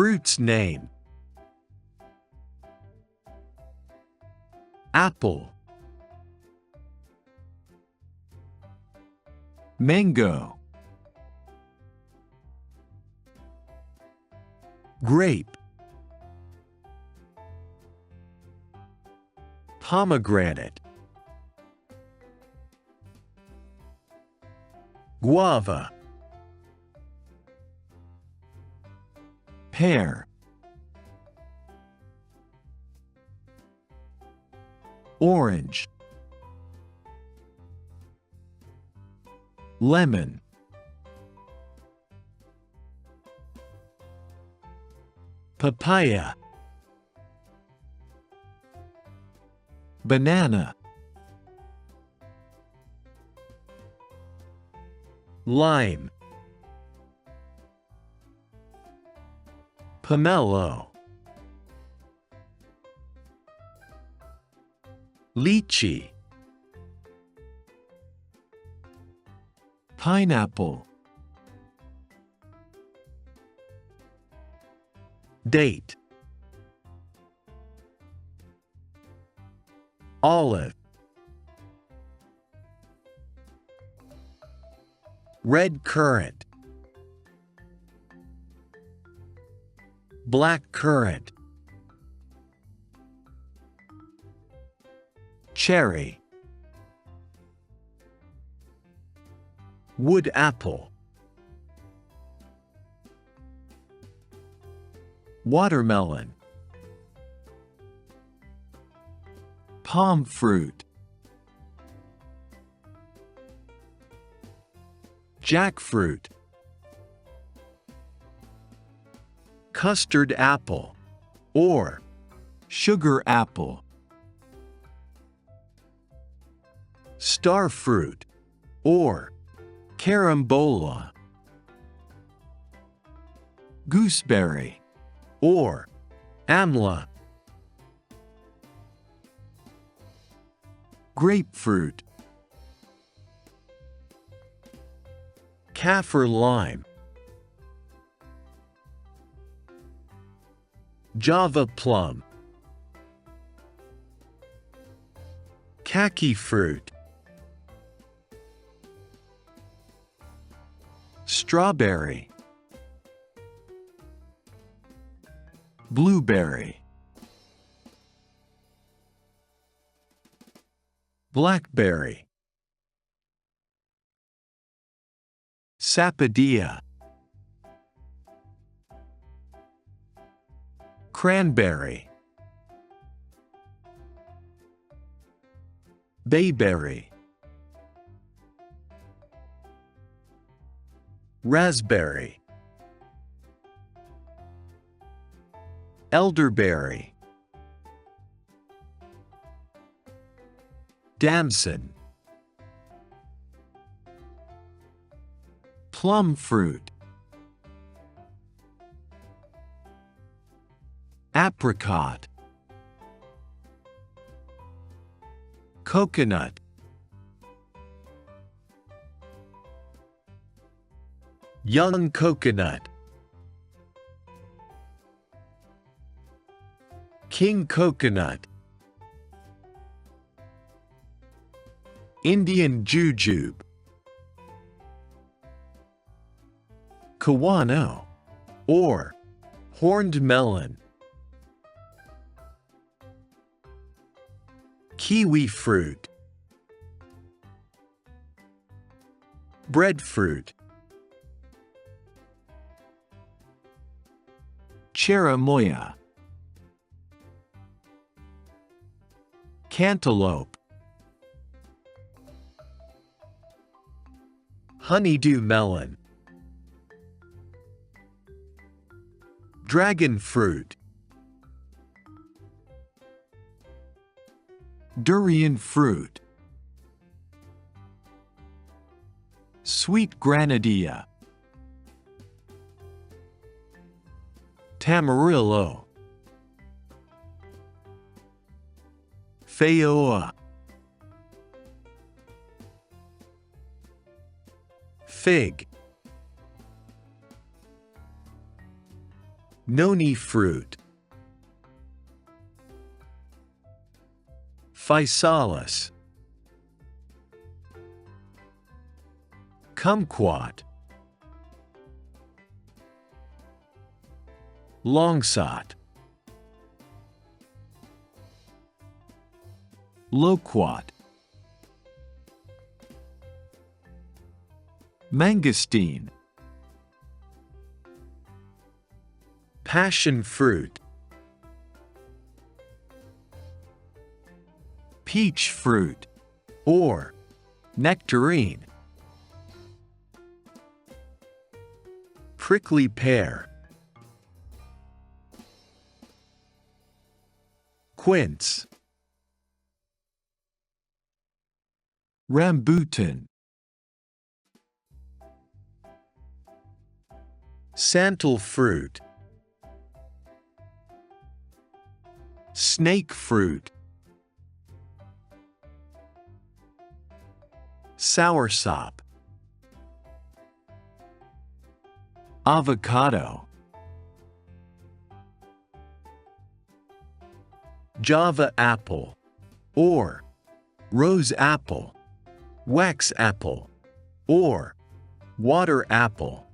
Fruit's name: apple, mango, grape, pomegranate, guava, pear, orange, lemon, papaya, banana, lime, pomelo, lychee, pineapple, date, olive, red currant, black currant, cherry, wood apple, watermelon, palm fruit, jackfruit, custard apple, or sugar apple, starfruit, or carambola, gooseberry, or amla, grapefruit, kaffir lime, Java plum, kaki fruit, strawberry, blueberry, blackberry, sapodilla, cranberry, bayberry, raspberry, elderberry, damson, plum fruit, apricot, coconut, young coconut, king coconut, Indian jujube, kawano, or horned melon, kiwi fruit, breadfruit, cherimoya, cantaloupe, honeydew melon, dragon fruit, durian fruit, sweet granadilla, tamarillo, feijoa, fig, noni fruit, physalis, kumquat, longsot, loquat, mangosteen, passion fruit, peach fruit, or nectarine, prickly pear, quince, rambutan, santal fruit, snake fruit, soursop, avocado, Java apple, or rose apple, wax apple, or water apple.